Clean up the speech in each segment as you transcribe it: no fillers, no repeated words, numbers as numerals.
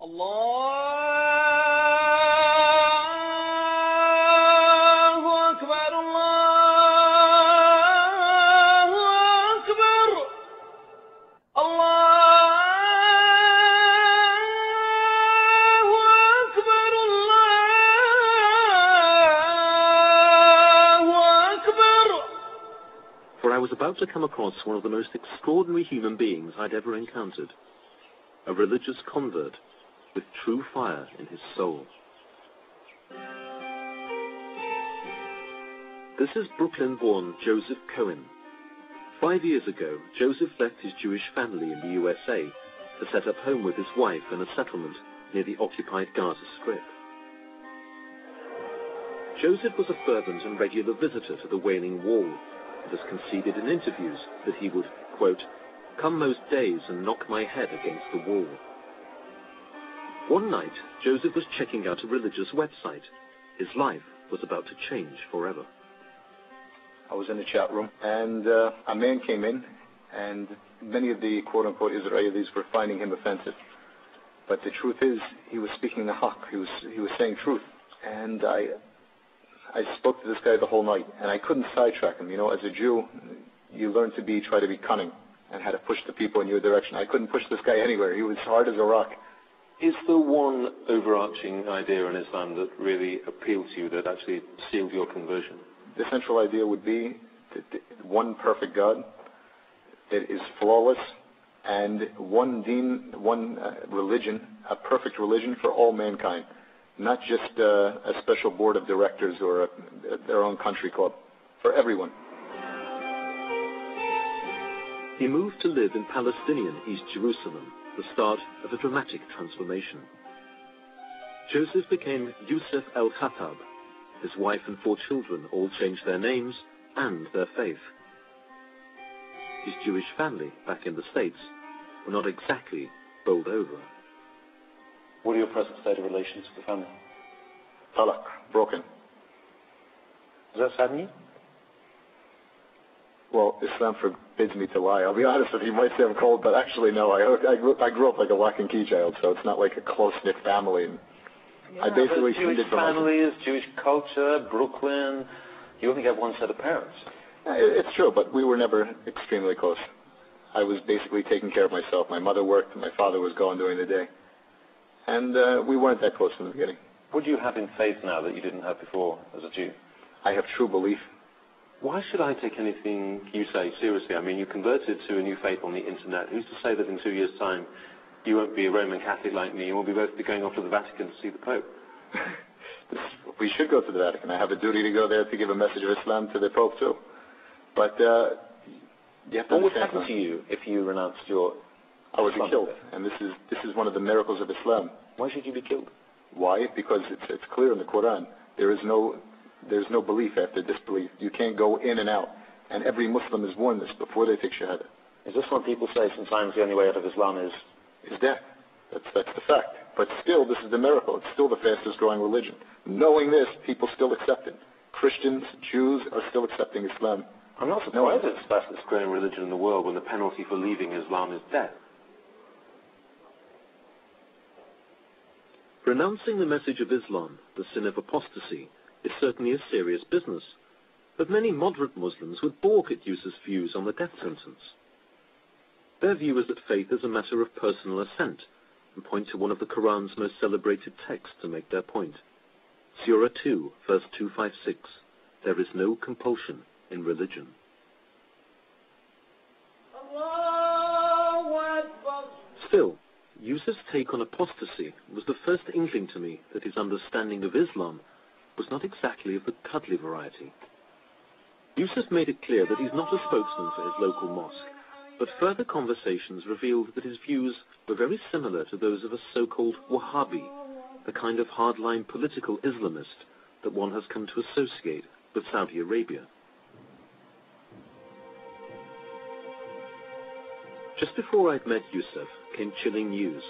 For I was about to come across one of the most extraordinary human beings I'd ever encountered. A religious convert with true fire in his soul. This is Brooklyn-born Joseph Cohen. 5 years ago, Joseph left his Jewish family in the USA to set up home with his wife in a settlement near the occupied Gaza Strip. Joseph was a fervent and regular visitor to the Wailing Wall, and has conceded in interviews that he would, quote, come most days and knock my head against the wall. One night, Joseph was checking out a religious website. His life was about to change forever. I was in the chat room, and a man came in, and many of the quote-unquote Israelis were finding him offensive. But the truth is, he was speaking the haqq. He was saying truth. And I spoke to this guy the whole night, and I couldn't sidetrack him. You know, as a Jew, you learn to try to be cunning and how to push the people in your direction. I couldn't push this guy anywhere. He was hard as a rock. Is there one overarching idea in Islam that really appealed to you, that actually sealed your conversion? The central idea would be one perfect God that is flawless, and one deen, one religion, a perfect religion for all mankind. Not just a special board of directors or their own country club. For everyone. He moved to live in Palestinian East Jerusalem, the start of a dramatic transformation. Joseph became Yusuf el-Khattab. His wife and 4 children all changed their names and their faith. His Jewish family, back in the States, were not exactly bowled over. What are your present state of relations with the family? Talaq, broken. Does that sadden you? Well, Islam forbids me to lie. I'll be honest with you. You might say I'm cold, but actually, no. I grew up like a lock and key child, so it's not like a close-knit family. And yeah, I basically Jewish families, Jewish culture, Brooklyn. You only have one set of parents. It's true, but we were never extremely close. I was basically taking care of myself. My mother worked, and my father was gone during the day. And we weren't that close from the beginning. What do you have in faith now that you didn't have before as a Jew? I have true belief. Why should I take anything you say seriously? I mean, you converted to a new faith on the internet. Who's to say that in 2 years' time you won't be a Roman Catholic like me and we'll both be going off to the Vatican to see the Pope? We should go to the Vatican. I have a duty to go there to give a message of Islam to the Pope too. But you have to what would happen to you if you renounced your... I would be killed, and this is one of the miracles of Islam. Why should you be killed? Why? Because it's clear in the Quran. There's no belief after disbelief. You can't go in and out. And every Muslim is warned this before they take Shahada. Is this what people say, since time is the only way out of Islam is death? That's the fact. But still, this is the miracle. It's still the fastest growing religion. Knowing this, people still accept it. Christians, Jews are still accepting Islam. I'm not surprised it's the fastest growing religion in the world when the penalty for leaving Islam is death. Renouncing the message of Islam, the sin of apostasy, is certainly a serious business, but many moderate Muslims would balk at Yusuf's views on the death sentence. Their view is that faith is a matter of personal assent, and point to one of the Quran's most celebrated texts to make their point. Surah 2, verse 256, there is no compulsion in religion. Still, Yusuf's take on apostasy was the first inkling to me that his understanding of Islam was not exactly of the cuddly variety. Yusuf made it clear that he's not a spokesman for his local mosque, but further conversations revealed that his views were very similar to those of a so-called Wahhabi, the kind of hardline political Islamist that one has come to associate with Saudi Arabia. Just before I'd met Yusuf came chilling news.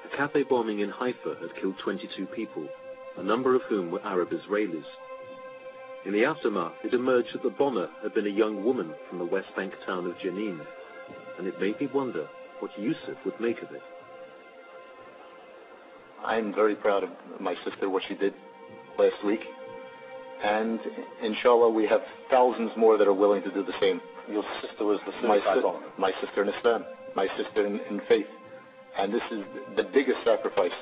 A cafe bombing in Haifa had killed 22 people, a number of whom were Arab Israelis. In the aftermath, it emerged that the bomber had been a young woman from the West Bank town of Jenin, and it made me wonder what Yusuf would make of it. I'm very proud of my sister, what she did last week. And inshallah, we have thousands more that are willing to do the same. Your sister was the suicide bomber? My sister in Islam, my sister in faith. And this is the biggest sacrifice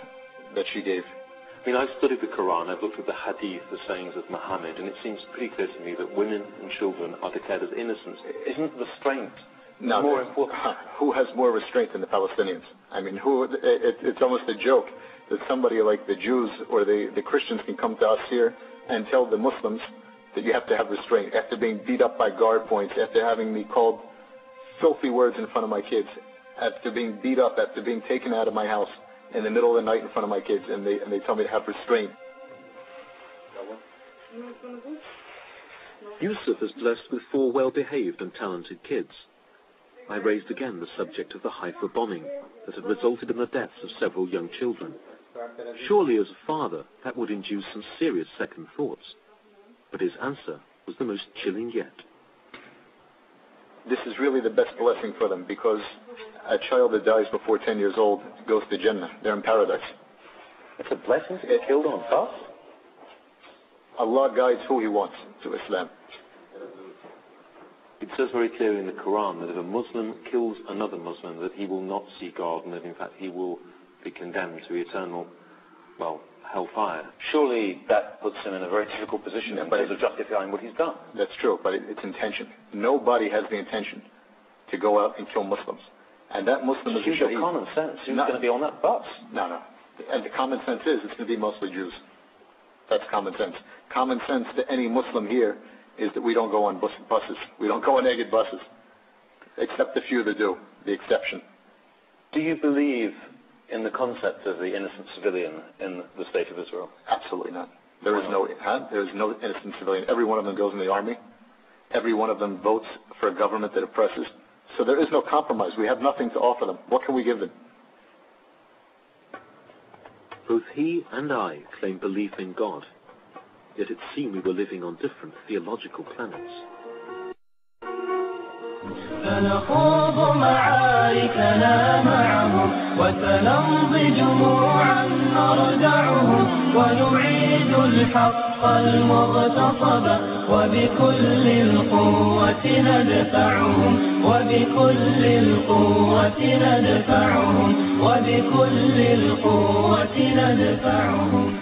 that she gave. I mean, I've studied the Quran, I've looked at the hadith, the sayings of Muhammad, and it seems pretty clear to me that women and children are declared as innocent. Isn't restraint more important? Who has more restraint than the Palestinians? I mean, it's almost a joke that somebody like the Jews or the Christians can come to us here and tell the Muslims that you have to have restraint. After being beat up by guard points, after having me called filthy words in front of my kids, after being beat up, after being taken out of my house in the middle of the night in front of my kids, and they tell me to have restraint. Yusuf is blessed with 4 well-behaved and talented kids. I raised again the subject of the Haifa bombing that had resulted in the deaths of several young children. Surely as a father, that would induce some serious second thoughts. But his answer was the most chilling yet. This is really the best blessing for them, because a child that dies before 10 years old goes to Jannah. They're in paradise. It's a blessing to get killed on bus? Allah guides who He wants to Islam. It says very clearly in the Quran that if a Muslim kills another Muslim, that he will not see God, and that in fact he will be condemned to eternal, hellfire. Surely that puts him in a very difficult position in terms of justifying what he's done. That's true, but it's intention. Nobody has the intention to go out and kill Muslims. And that Muslim is a shaheed. Common sense. Who's going to be on that bus? No. And the common sense is it's going to be mostly Jews. That's common sense. Common sense to any Muslim here is that we don't go on buses. We don't go on Egged buses. Except the few that do, the exception. Do you believe in the concept of the innocent civilian in the state of Israel? Absolutely not. There is no innocent civilian. Every one of them goes in the army. Every one of them votes for a government that oppresses. So there is no compromise. We have nothing to offer them. What can we give them? Both he and I claim belief in God, yet it seemed we were living on different theological planets. سنخوض معاركنا معهم وسنمضي جموعا نردعهم ونعيد الحق المغتصب وبكل القوة ندفعهم وبكل القوة ندفعهم وبكل القوة ندفعهم